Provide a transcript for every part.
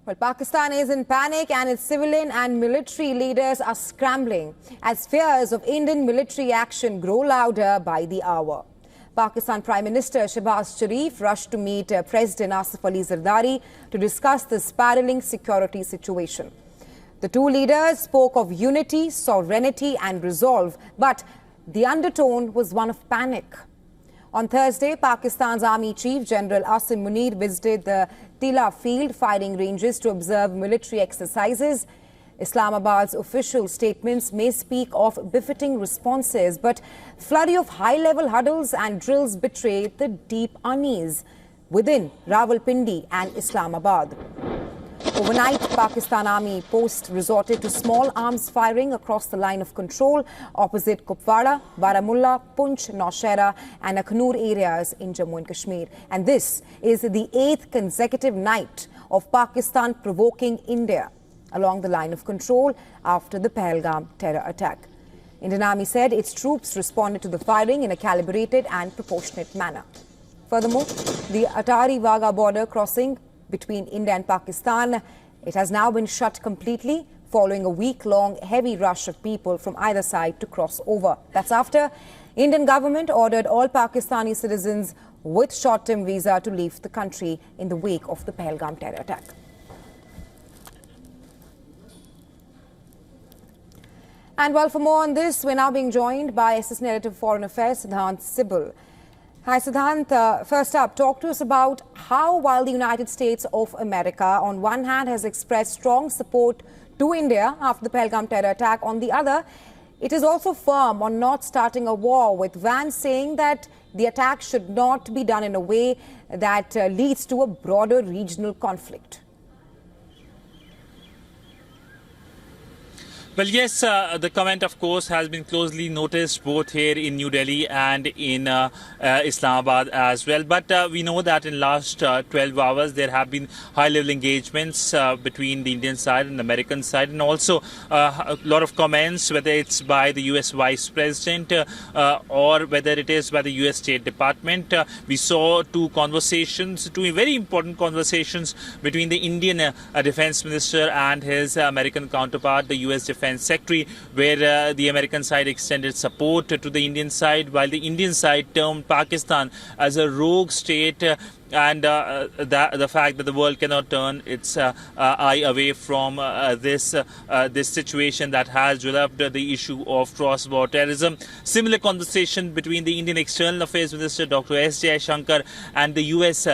Well, Pakistan is in panic and its civilian and military leaders are scrambling as fears of Indian military action grow louder by the hour. Pakistan Prime Minister Shehbaz Sharif rushed to meet President Asif Ali Zardari to discuss the spiraling security situation. The two leaders spoke of unity, sovereignty and resolve, but the undertone was one of panic. On Thursday, Pakistan's Army Chief General Asim Munir visited the Tila field firing ranges to observe military exercises. Islamabad's official statements may speak of befitting responses, but flurry of high-level huddles and drills betray the deep unease within Rawalpindi and Islamabad. Overnight, Pakistan Army post resorted to small arms firing across the line of control opposite Kupwara, Baramulla, Punch, Naushera and Akhnur areas in Jammu and Kashmir. And this is the 8th consecutive night of Pakistan provoking India along the line of control after the Pahalgam terror attack. Indian Army said its troops responded to the firing in a calibrated and proportionate manner. Furthermore, the Atari-Wagah border crossing between India and Pakistan, it has now been shut completely following a week-long heavy rush of people from either side to cross over. That's after Indian government ordered all Pakistani citizens with short-term visa to leave the country in the wake of the Pahalgam terror attack. And well, for more on this, we're now being joined by Assistant Editor of Foreign Affairs, Siddhant Sibal. Hi, Siddhant. First up, talk to us about how, while the United States of America, on one hand, has expressed strong support to India after the Pahalgam terror attack, on the other, it is also firm on not starting a war, with Vance saying that the attack should not be done in a way that leads to a broader regional conflict. Well, yes, the comment, of course, has been closely noticed both here in New Delhi and in Islamabad as well. But we know that in last 12 hours, there have been high-level engagements between the Indian side and the American side, and also a lot of comments, whether it's by the U.S. Vice President or whether it is by the U.S. State Department. We saw two very important conversations between the Indian Defense Minister and his American counterpart, the U.S. Defense Secretary, where the American side extended support to the Indian side, while the Indian side termed Pakistan as a rogue state and the fact that the world cannot turn its eye away from this situation that has developed the issue of cross-border terrorism. Similar conversation between the Indian External Affairs Minister Dr. S. Jaishankar and the U.S.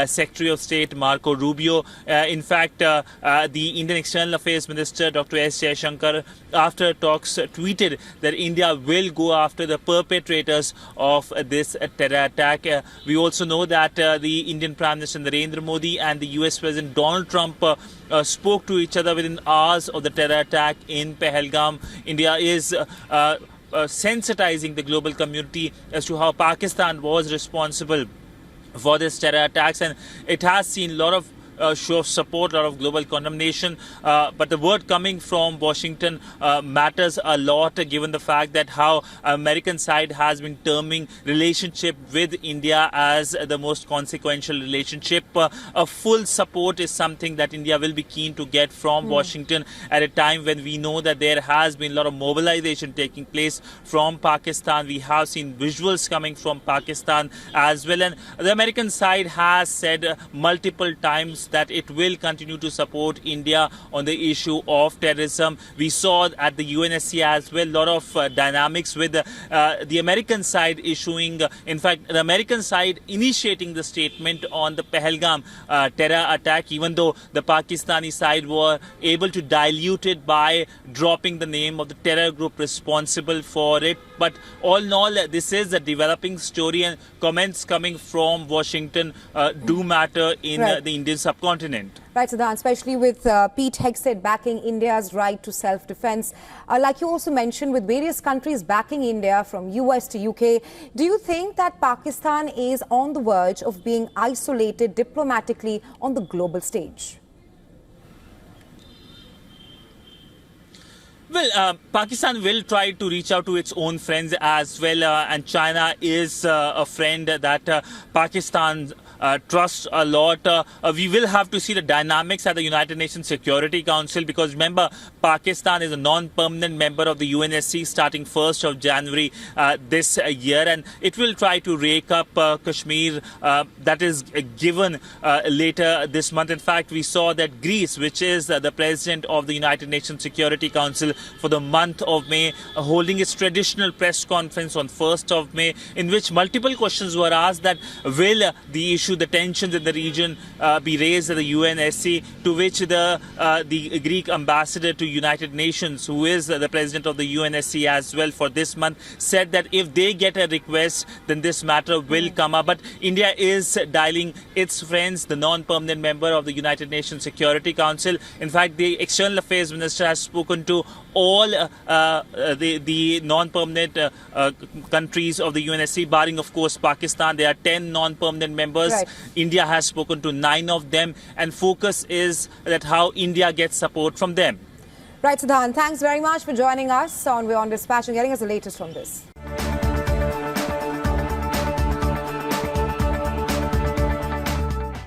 Secretary of State Marco Rubio. In fact, the Indian External Affairs Minister Dr. S. Jaishankar, after talks, tweeted that India will go after the perpetrators of this terror attack. We also know that the Indian Prime Minister Narendra Modi and the US President Donald Trump spoke to each other within hours of the terror attack in Pahalgam. India is sensitizing the global community as to how Pakistan was responsible for this terror attacks, and it has seen a lot of show of support, a lot of global condemnation, but the word coming from Washington matters a lot, given the fact that how American side has been terming relationship with India as the most consequential relationship. A full support is something that India will be keen to get from Washington at a time when we know that there has been a lot of mobilization taking place from Pakistan. We have seen visuals coming from Pakistan as well, and the American side has said multiple times that it will continue to support India on the issue of terrorism. We saw at the UNSC as well a lot of dynamics with the American side issuing, in fact, the American side initiating the statement on the Pahalgam terror attack, even though the Pakistani side were able to dilute it by dropping the name of the terror group responsible for it. But all in all, this is a developing story, and comments coming from Washington do matter in the Indian subcontinent. Right, Siddhant, especially with Pete Hegseth backing India's right to self-defense. Like you also mentioned, with various countries backing India from US to UK, do you think that Pakistan is on the verge of being isolated diplomatically on the global stage? Well, Pakistan will try to reach out to its own friends as well, and China is a friend that Pakistan trust a lot. We will have to see the dynamics at the United Nations Security Council, because remember, Pakistan is a non-permanent member of the UNSC starting 1st of January this year, and it will try to rake up Kashmir that is given later this month. In fact, we saw that Greece, which is the president of the United Nations Security Council for the month of May, holding its traditional press conference on 1st of May, in which multiple questions were asked that will the issue, the tensions in the region be raised at the UNSC, to which the Greek ambassador to United Nations, who is the president of the UNSC as well for this month, said that if they get a request, then this matter will come up. But India is dialing its friends, the non-permanent member of the United Nations Security Council. In fact, the External Affairs Minister has spoken to all the non-permanent countries of the UNSC, barring of course Pakistan. There are 10 non-permanent members. Right. India has spoken to 9 of them, and focus is that how India gets support from them. Right, Siddhant, thanks very much for joining us on WION Dispatch and getting us the latest from this.